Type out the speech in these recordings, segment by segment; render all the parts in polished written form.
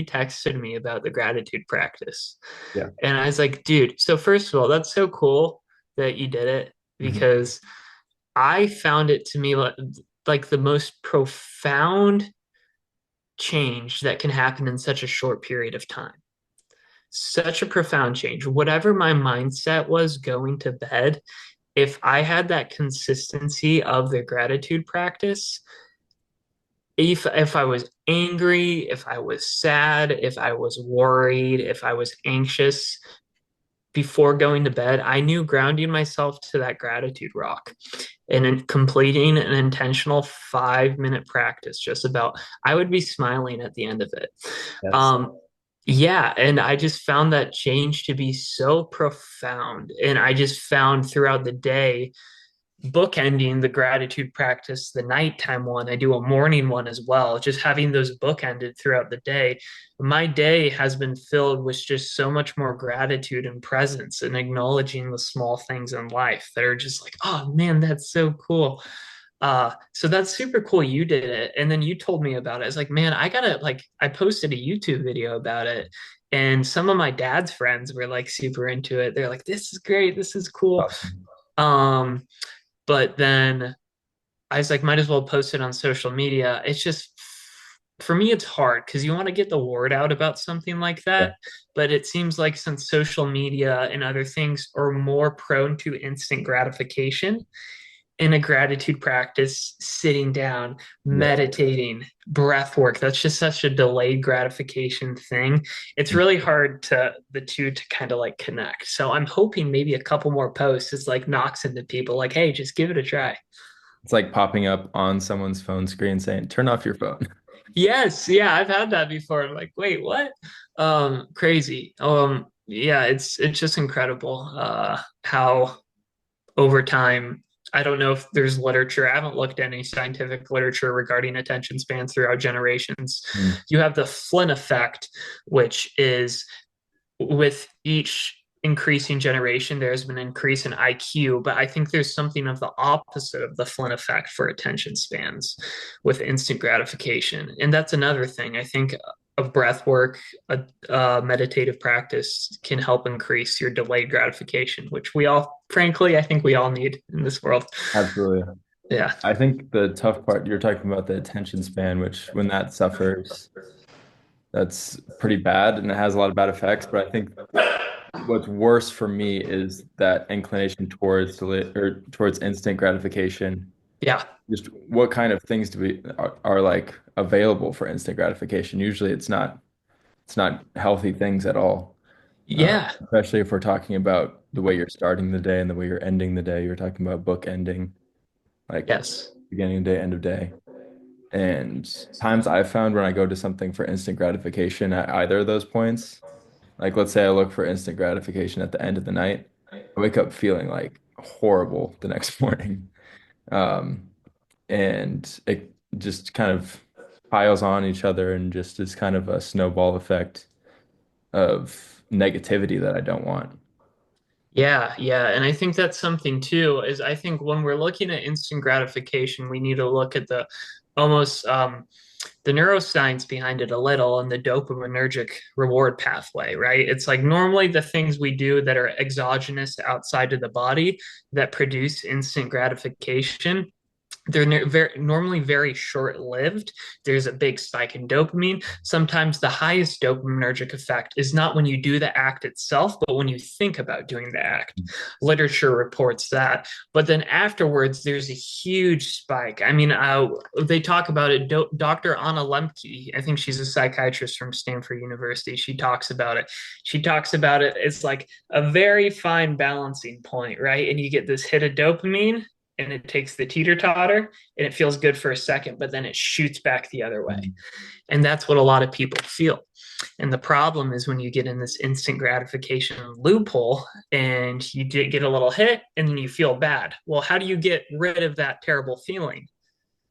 texted me about the gratitude practice. Yeah. And I was like, dude, so first of all, that's so cool that you did it Hmm. because I found it to me like the most profound change that can happen in such a short period of time. Such a profound change. Whatever my mindset was going to bed, if I had that consistency of the gratitude practice, if I was angry, if I was sad, if I was worried, if I was anxious before going to bed, I knew grounding myself to that gratitude rock and in completing an intentional 5 minute practice, just about, I would be smiling at the end of it. Yes. Um, yeah, and I just found that change to be so profound. And I just found throughout the day, bookending the gratitude practice, the nighttime one. I do a morning one as well, just having those bookended throughout the day. My day has been filled with just so much more gratitude and presence and acknowledging the small things in life that are just like, oh man, that's so cool. So that's super cool you did it. And then you told me about it. It's like, man, I gotta like I posted a YouTube video about it. And some of my dad's friends were like super into it. They're like, this is great, this is cool. Awesome. Um, but then I was like, might as well post it on social media. It's just, for me, it's hard because you want to get the word out about something like Yeah. that. But it seems like since social media and other things are more prone to instant gratification, in a gratitude practice, sitting down, Yeah. meditating, breath work, that's just such a delayed gratification thing. It's really hard to the two to kind of like connect. So I'm hoping maybe a couple more posts is like knocks into people like, hey, just give it a try. It's like popping up on someone's phone screen saying, turn off your phone. Yes, yeah, I've had that before. I'm like, wait, what? Crazy. Yeah, it's just incredible how over time, I don't know if there's literature. I haven't looked at any scientific literature regarding attention spans throughout generations. Mm. You have the Flynn effect, which is with each increasing generation, there's been an increase in IQ, but I think there's something of the opposite of the Flynn effect for attention spans with instant gratification. And that's another thing. I think of breath work, a meditative practice can help increase your delayed gratification, which we all, frankly, I think we all need in this world. Absolutely. Yeah. I think the tough part, you're talking about the attention span, which when that suffers, that's pretty bad and it has a lot of bad effects. But I think what's worse for me is that inclination towards instant gratification. Yeah. Just what kind of things are like available for instant gratification? Usually it's not healthy things at all. Yeah. Especially if we're talking about the way you're starting the day and the way you're ending the day. You're talking about book ending, like Yes. beginning of day, end of day. And times I've found when I go to something for instant gratification at either of those points, like let's say I look for instant gratification at the end of the night, I wake up feeling like horrible the next morning. Um, and it just kind of piles on each other and just is kind of a snowball effect of negativity that I don't want. Yeah, yeah. And I think that's something too, is I think when we're looking at instant gratification, we need to look at the almost the neuroscience behind it a little and the dopaminergic reward pathway, right? It's like normally the things we do that are exogenous outside of the body that produce instant gratification, they're normally very short-lived. There's a big spike in dopamine. Sometimes the highest dopaminergic effect is not when you do the act itself, but when you think about doing the act. Literature reports that. But then afterwards, there's a huge spike. I mean, they talk about it. Dr. Anna Lemke, I think she's a psychiatrist from Stanford University. She talks about it. She talks about it. It's like a very fine balancing point, right? And you get this hit of dopamine, and it takes the teeter totter and it feels good for a second, but then it shoots back the other way. Mhm. And that's what a lot of people feel. And the problem is when you get in this instant gratification loophole and you get a little hit and then you feel bad. Well, how do you get rid of that terrible feeling?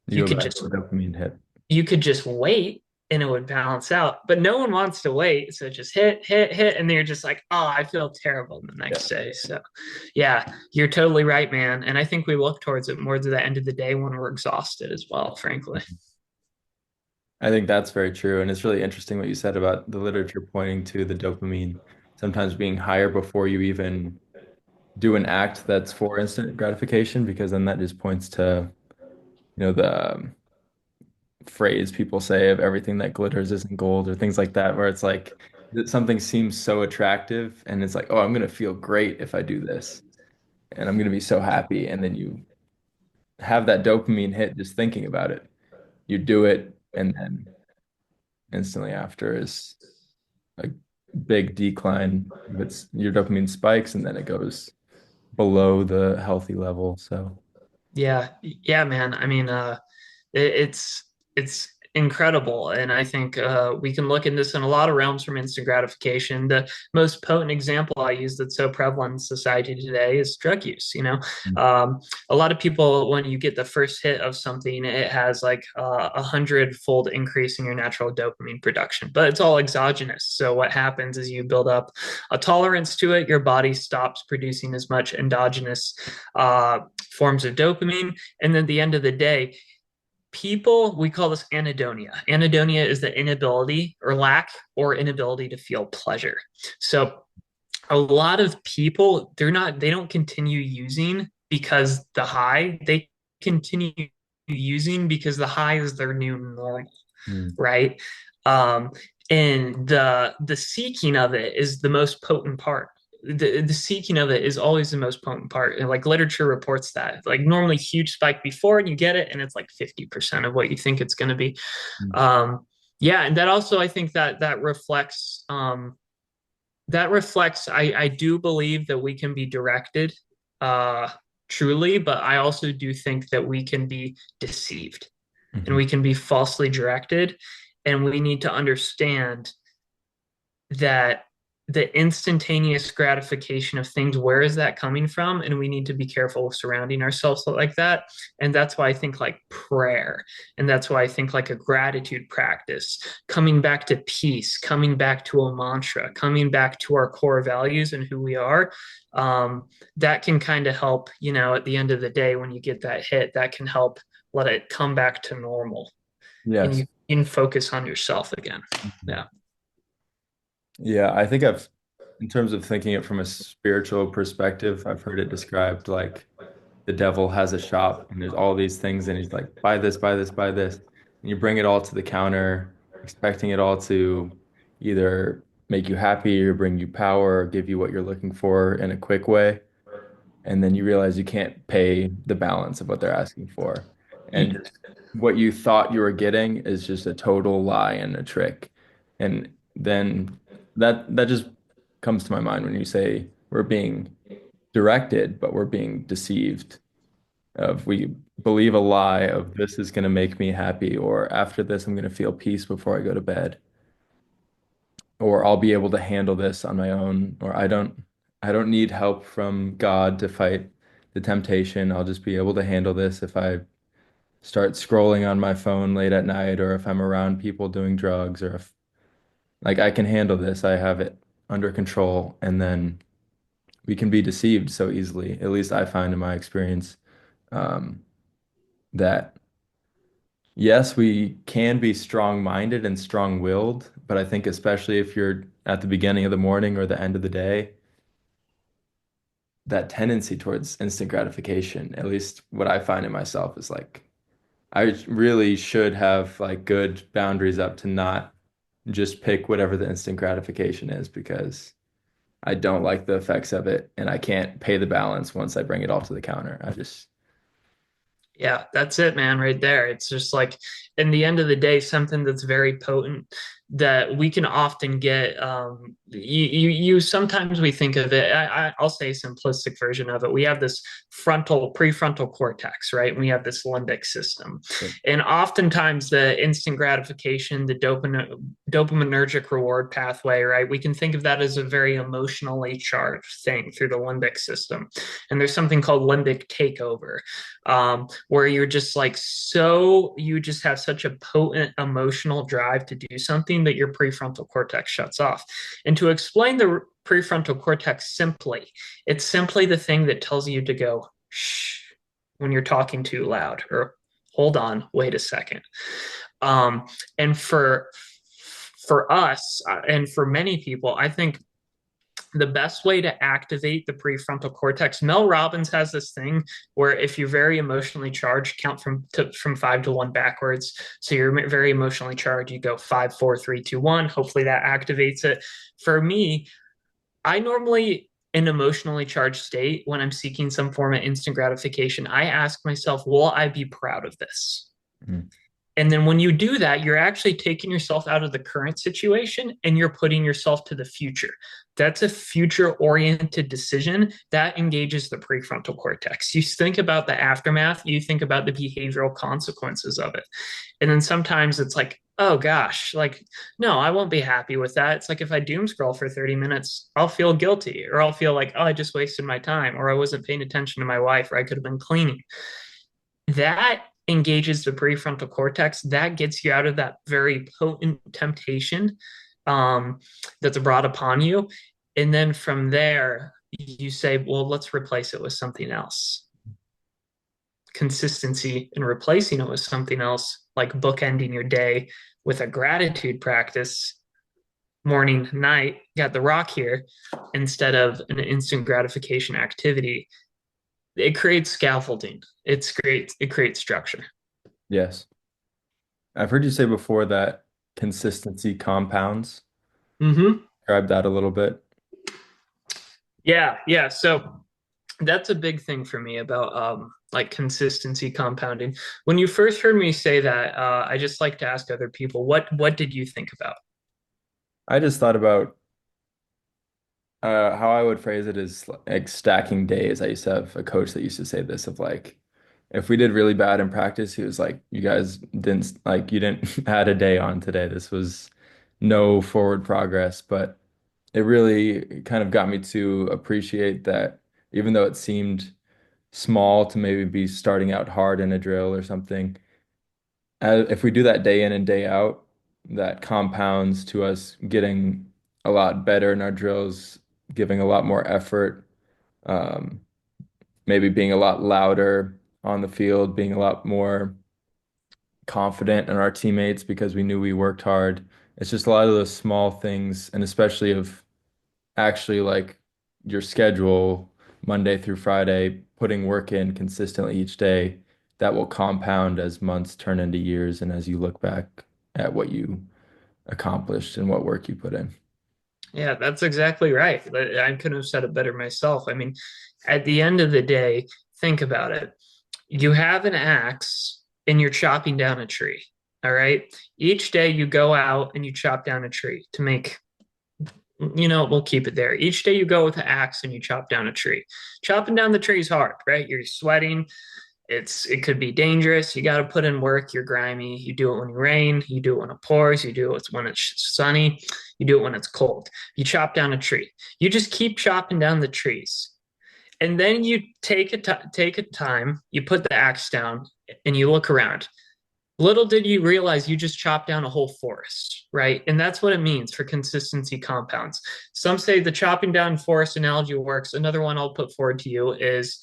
You You go could back just to the dopamine hit. you could just wait and it would balance out. But no one wants to wait. So just hit, hit, hit. And then you're just like, oh, I feel terrible the Yeah. next day. So yeah, you're totally right, man. And I think we look towards it more to the end of the day when we're exhausted as well, frankly. I think that's very true. And it's really interesting what you said about the literature pointing to the dopamine sometimes being higher before you even do an act that's for instant gratification, because then that just points to, the phrase people say of everything that glitters isn't gold or things like that, where it's like that something seems so attractive and it's like, oh, I'm going to feel great if I do this and I'm going to be so happy. And then you have that dopamine hit just thinking about it. You do it, and then instantly after is a big decline. It's your dopamine spikes and then it goes below the healthy level. So, Yeah, yeah, man. I mean, it's incredible, and I think we can look at this in a lot of realms from instant gratification. The most potent example I use that's so prevalent in society today is drug use. A lot of people, when you get the first hit of something, it has like a hundred-fold increase in your natural dopamine production, but it's all exogenous. So what happens is you build up a tolerance to it. Your body stops producing as much endogenous forms of dopamine, and then at the end of the day, people, we call this anhedonia. Anhedonia is the inability or lack or inability to feel pleasure. So a lot of people, they don't continue using because the high, they continue using because the high is their new normal, mm, right? Um, and the seeking of it is the most potent part. The seeking of it is always the most potent part. And like literature reports that. Like normally huge spike before and you get it, and it's like 50% of what you think it's gonna be. mm, Yeah, and that also I think that reflects I do believe that we can be directed uh truly, but I also do think that we can be deceived and mhm. we can be falsely directed. And we need to understand that the instantaneous gratification of things, where is that coming from? And we need to be careful of surrounding ourselves like that. And that's why I think like prayer, and that's why I think like a gratitude practice, coming back to peace, coming back to a mantra, coming back to our core values and who we are. That can kind of help, at the end of the day, when you get that hit, that can help let it come back to normal, and Yes. you can focus on yourself again. Mhm. Yeah. Yeah, I think in terms of thinking it from a spiritual perspective, I've heard it described like the devil has a shop and there's all these things and he's like, buy this, buy this, buy this. And you bring it all to the counter, expecting it all to either make you happy or bring you power or give you what you're looking for in a quick way. And then you realize you can't pay the balance of what they're asking for. And just what you thought you were getting is just a total lie and a trick. And then that just comes to my mind when you say we're being directed, but we're being deceived. Of we believe a lie of this is going to make me happy, or after this I'm going to feel peace before I go to bed, or I'll be able to handle this on my own, or I don't need help from God to fight the temptation. I'll just be able to handle this if I start scrolling on my phone late at night, or if I'm around people doing drugs, or if like I can handle this, I have it under control, and then we can be deceived so easily. At least I find in my experience um, that yes, we can be strong-minded and strong-willed, but I think especially if you're at the beginning of the morning or the end of the day, that tendency towards instant gratification, at least what I find in myself is like I really should have like good boundaries up to not just pick whatever the instant gratification is because I don't like the effects of it and I can't pay the balance once I bring it all to the counter. I just Yeah, that's it, man, right there. It's just like, in the end of the day, something that's very potent that we can often get. Sometimes we think of it, I'll say a simplistic version of it. We have this prefrontal cortex, right? And we have this limbic system. And oftentimes the instant gratification, the dopaminergic reward pathway, right? We can think of that as a very emotionally charged thing through the limbic system. And there's something called limbic takeover, where you're just like, so you just have such a potent emotional drive to do something that your prefrontal cortex shuts off. And to explain the prefrontal cortex simply, it's simply the thing that tells you to go shh when you're talking too loud, or hold on, wait a second. Um, and for us and for many people, I think the best way to activate the prefrontal cortex. Mel Robbins has this thing where if you're very emotionally charged, count from 5 to 1 backwards. So you're very emotionally charged, you go 5, 4, 3, 2, 1. Hopefully that activates it. For me, I normally in emotionally charged state when I'm seeking some form of instant gratification, I ask myself, will I be proud of this? Mm. And then when you do that, you're actually taking yourself out of the current situation and you're putting yourself to the future. That's a future oriented decision that engages the prefrontal cortex. You think about the aftermath, you think about the behavioral consequences of it. And then sometimes it's like, oh gosh, like, no, I won't be happy with that. It's like if I doom scroll for 30 minutes, I'll feel guilty or I'll feel like, oh, I just wasted my time or I wasn't paying attention to my wife or I could have been cleaning. That engages the prefrontal cortex. That gets you out of that very potent temptation um, that's brought upon you. And then from there, you say, well, let's replace it with something else. Consistency in replacing it with something else, like bookending your day with a gratitude practice, morning, night, got the rock here, instead of an instant gratification activity. It creates scaffolding. It creates structure. Yes. I've heard you say before that consistency compounds. Mm-hmm. Describe that a little bit. Yeah, yeah. So that's a big thing for me about like consistency compounding. When you first heard me say that, I just like to ask other people, what did you think about? I just thought about how I would phrase it is like stacking days. I used to have a coach that used to say this of like, if we did really bad in practice, he was like, you guys didn't like you didn't add a day on today. This was no forward progress, but it really kind of got me to appreciate that even though it seemed small to maybe be starting out hard in a drill or something, if we do that day in and day out, that compounds to us getting a lot better in our drills, giving a lot more effort, um, maybe being a lot louder on the field, being a lot more confident in our teammates because we knew we worked hard. It's just a lot of those small things, and especially of actually like your schedule Monday through Friday, putting work in consistently each day, that will compound as months turn into years and as you look back at what you accomplished and what work you put in. Yeah, that's exactly right. I couldn't have said it better myself. I mean, at the end of the day, think about it. You have an axe and you're chopping down a tree. All right. Each day you go out and you chop down a tree to make, we'll keep it there. Each day you go with an axe and you chop down a tree. Chopping down the tree is hard, right? You're sweating. It could be dangerous. You got to put in work. You're grimy. You do it when it rains. You do it when it pours. You do it when it's sunny. You do it when it's cold. You chop down a tree. You just keep chopping down the trees, and then you take a time. You put the axe down, and you look around. Little did you realize you just chopped down a whole forest, right? And that's what it means for consistency compounds. Some say the chopping down forest analogy works. Another one I'll put forward to you is,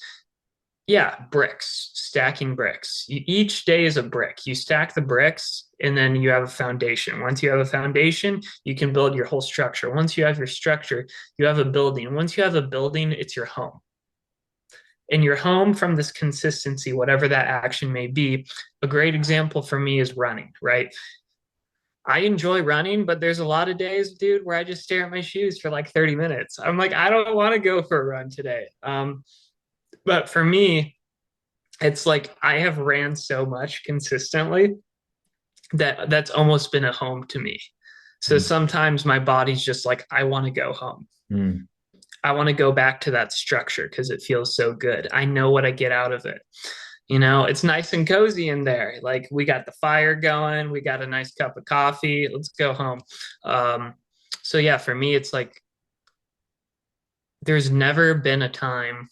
yeah, bricks, stacking bricks. Each day is a brick. You stack the bricks and then you have a foundation. Once you have a foundation, you can build your whole structure. Once you have your structure, you have a building. Once you have a building, it's your home. And your home from this consistency, whatever that action may be. A great example for me is running, right? I enjoy running, but there's a lot of days, dude, where I just stare at my shoes for like 30 minutes. I'm like, I don't want to go for a run today. But for me, it's like I have ran so much consistently that that's almost been a home to me. So Mm. sometimes my body's just like, I want to go home. Mm. I want to go back to that structure because it feels so good. I know what I get out of it. It's nice and cozy in there. Like we got the fire going, we got a nice cup of coffee. Let's go home. Um, so yeah, for me, it's like there's never been a time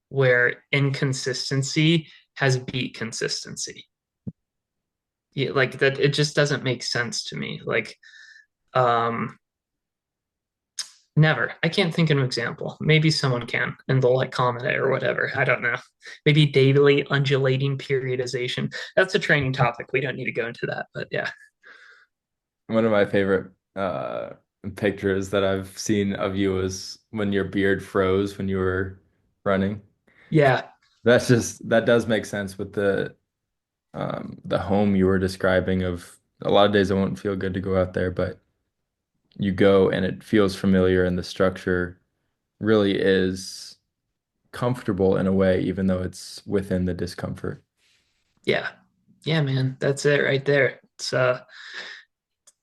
where inconsistency has beat consistency. Yeah, like that, it just doesn't make sense to me. Um, Never. I can't think of an example. Maybe someone can, and they'll like comment it or whatever. I don't know. Maybe daily undulating periodization. That's a training topic. We don't need to go into that, but yeah. One of my favorite pictures that I've seen of you is when your beard froze when you were running. Yeah. That does make sense with the home you were describing of a lot of days I won't feel good to go out there, but you go and it feels familiar and the structure really is comfortable in a way, even though it's within the discomfort. Yeah. Yeah, man. That's it right there. It's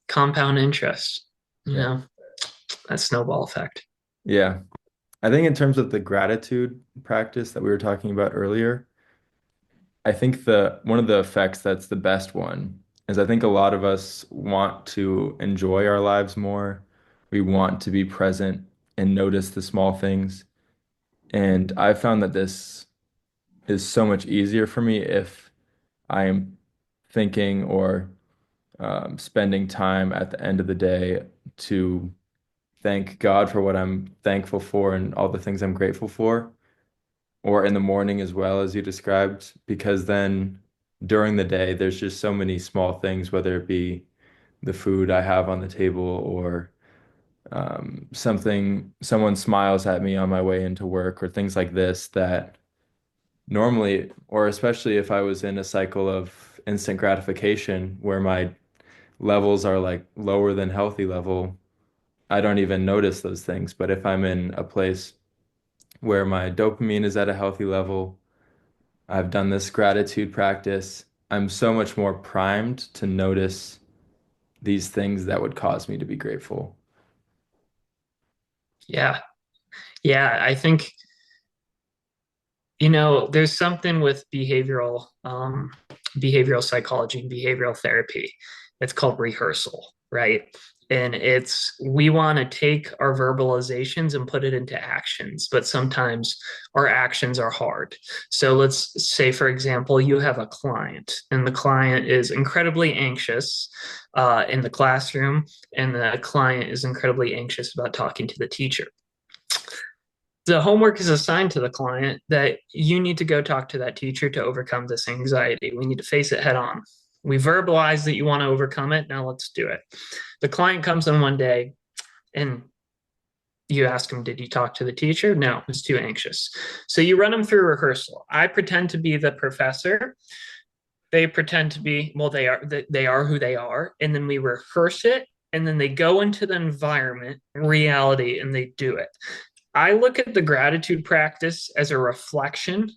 compound interest, you Yeah. know, that snowball effect. Yeah. I think in terms of the gratitude practice that we were talking about earlier, I think the one of the effects that's the best one is I think a lot of us want to enjoy our lives more. We want to be present and notice the small things. And I found that this is so much easier for me if I am thinking or spending time at the end of the day to thank God for what I'm thankful for and all the things I'm grateful for, or in the morning as well as you described, because then during the day, there's just so many small things, whether it be the food I have on the table or someone smiles at me on my way into work or things like this that normally, or especially if I was in a cycle of instant gratification where my levels are like lower than healthy level, I don't even notice those things. But if I'm in a place where my dopamine is at a healthy level, I've done this gratitude practice, I'm so much more primed to notice these things that would cause me to be grateful. Yeah. Yeah. I think, there's something with behavioral psychology and behavioral therapy. It's called rehearsal, right? And we want to take our verbalizations and put it into actions, but sometimes our actions are hard. So let's say, for example, you have a client, and the client is incredibly anxious in the classroom, and the client is incredibly anxious about talking to the teacher. The homework is assigned to the client that you need to go talk to that teacher to overcome this anxiety. We need to face it head on. We verbalize that you want to overcome it. Now let's do it. The client comes in one day and you ask him, did you talk to the teacher? No, he's too anxious. So you run him through rehearsal. I pretend to be the professor. They pretend to be, well, they are who they are. And then we rehearse it. And then they go into the environment, reality, and they do it. I look at the gratitude practice as a reflection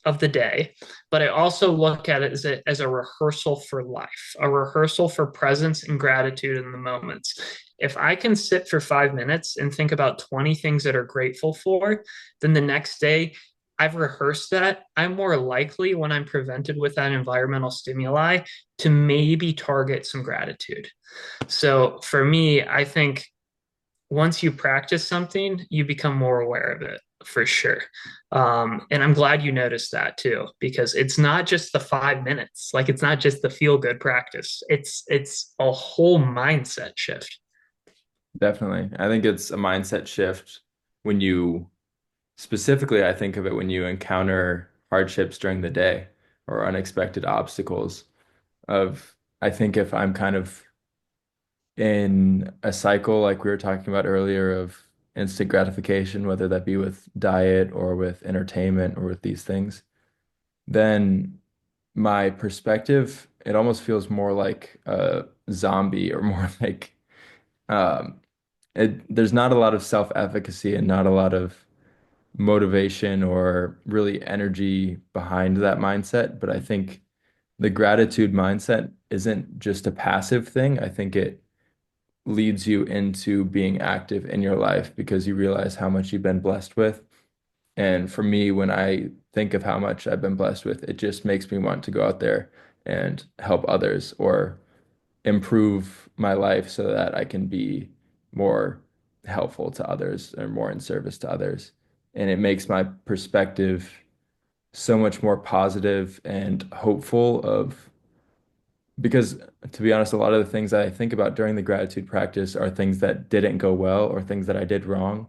of the day, but I also look at it as a rehearsal for life, a rehearsal for presence and gratitude in the moments. If I can sit for 5 minutes and think about 20 things that are grateful for, then the next day I've rehearsed that, I'm more likely when I'm presented with that environmental stimuli to maybe target some gratitude. So for me, I think once you practice something, you become more aware of it for sure. And I'm glad you noticed that too, because it's not just the 5 minutes, like it's not just the feel good practice. It's a whole mindset shift. Definitely. I think it's a mindset shift when you specifically, I think of it when you encounter hardships during the day or unexpected obstacles of I think if I'm kind of in a cycle like we were talking about earlier of instant gratification, whether that be with diet or with entertainment or with these things, then my perspective, it almost feels more like a zombie or more like um, there's not a lot of self-efficacy and not a lot of motivation or really energy behind that mindset. But I think the gratitude mindset isn't just a passive thing. I think it leads you into being active in your life because you realize how much you've been blessed with. And for me, when I think of how much I've been blessed with, it just makes me want to go out there and help others or improve my life so that I can be more helpful to others or more in service to others. And it makes my perspective so much more positive and hopeful of because to be honest, a lot of the things I think about during the gratitude practice are things that didn't go well or things that I did wrong,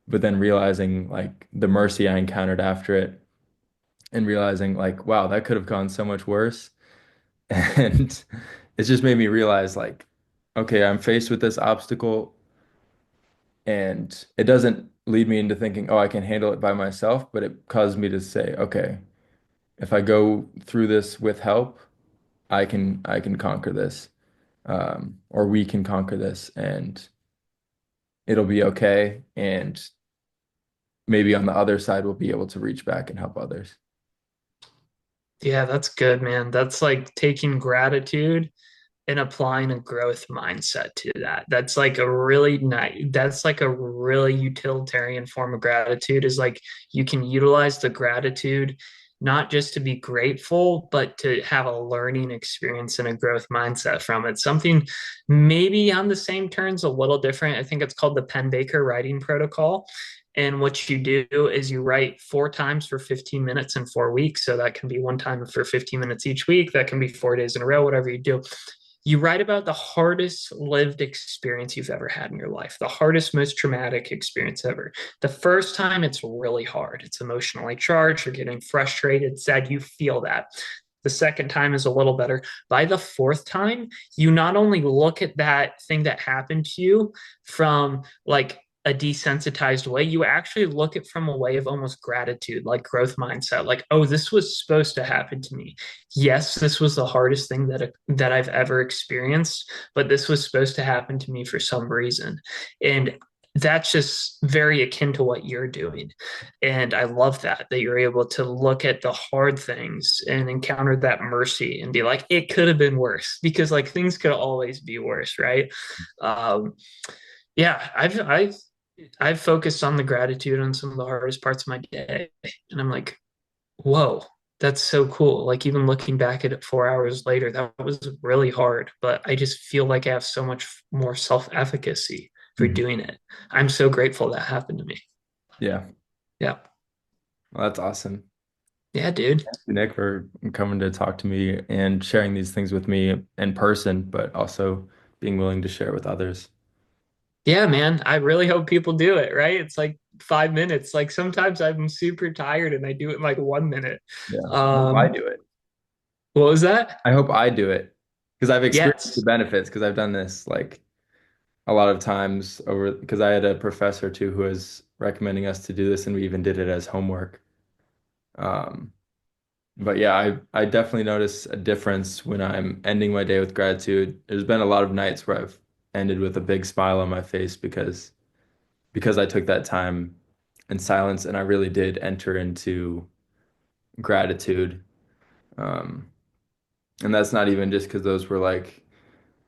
but then realizing like the mercy I encountered after it and realizing like, wow, that could have gone so much worse. And it's just made me realize like, okay, I'm faced with this obstacle and it doesn't lead me into thinking, oh, I can handle it by myself, but it caused me to say, okay, if I go through this with help, I can conquer this. Or we can conquer this and it'll be okay. And maybe on the other side, we'll be able to reach back and help others. Yeah, that's good, man. That's like taking gratitude and applying a growth mindset to that. That's like a really utilitarian form of gratitude is like you can utilize the gratitude not just to be grateful, but to have a learning experience and a growth mindset from it. Something maybe on the same terms, a little different. I think it's called the Penn Baker writing protocol. And what you do is you write 4 times for 15 minutes in 4 weeks. So that can be one time for 15 minutes each week. That can be 4 days in a row, whatever you do. You write about the hardest lived experience you've ever had in your life, the hardest, most traumatic experience ever. The first time, it's really hard. It's emotionally charged. You're getting frustrated, sad. You feel that. The second time is a little better. By the fourth time, you not only look at that thing that happened to you from like a desensitized way, you actually look at from a way of almost gratitude, like growth mindset, like, oh, this was supposed to happen to me. Yes, this was the hardest thing that I've ever experienced, but this was supposed to happen to me for some reason. And that's just very akin to what you're doing. And I love that you're able to look at the hard things and encounter that mercy and be like, it could have been worse because like things could always be worse, right? Um, yeah, I've focused on the gratitude on some of the hardest parts of my day. And I'm like, whoa, that's so cool. Like even looking back at it 4 hours later, that was really hard, but I just feel like I have so much more self-efficacy for Mhm. doing it. I'm so grateful that happened to me. Yeah, Yeah. well, that's awesome. Yeah, dude. Thank you, Nick, for coming to talk to me and sharing these things with me in person, but also being willing to share with others. Yeah, man. I really hope people do it, right? It's like 5 minutes. Like sometimes I'm super tired and I do it in like 1 minute. Yeah, I hope I Um, do it. what was that? I hope I do it because I've experienced the Yes. benefits because I've done this like a lot of times over because I had a professor too who was recommending us to do this and we even did it as homework. Um, but yeah, I definitely notice a difference when I'm ending my day with gratitude. There's been a lot of nights where I've ended with a big smile on my face because I took that time in silence and I really did enter into gratitude. Um, and that's not even just because those were like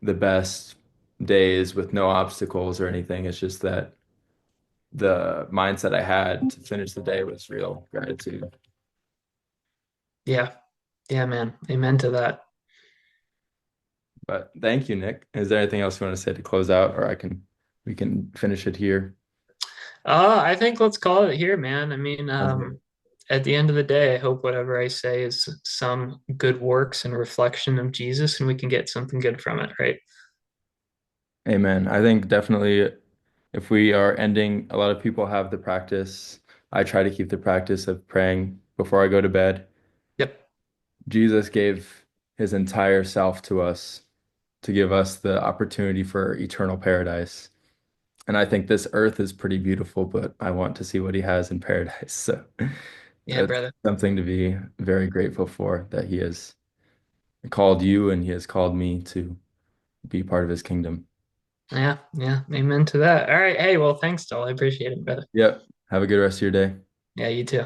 the best days with no obstacles or anything. It's just that the mindset I had to finish the day was real gratitude. Yeah. Yeah, man. Amen to that. But thank you, Nick. Is there anything else you want to say to close out, or we can finish it here? I think let's call it here, man. I mean, Sounds good. at the end of the day, I hope whatever I say is some good works and reflection of Jesus, and we can get something good from it, right? Amen. I think definitely if we are ending, a lot of people have the practice. I try to keep the practice of praying before I go to bed. Yep. Jesus gave his entire self to us to give us the opportunity for eternal paradise. And I think this earth is pretty beautiful, but I want to see what he has in paradise. So Yeah, that's brother. something to be very grateful for that he has called you and he has called me to be part of his kingdom. Yeah, yeah. Amen to that. All right. Hey, well, thanks, Doll. I appreciate it, brother. Yep. Have a good rest of your day. Yeah, you too.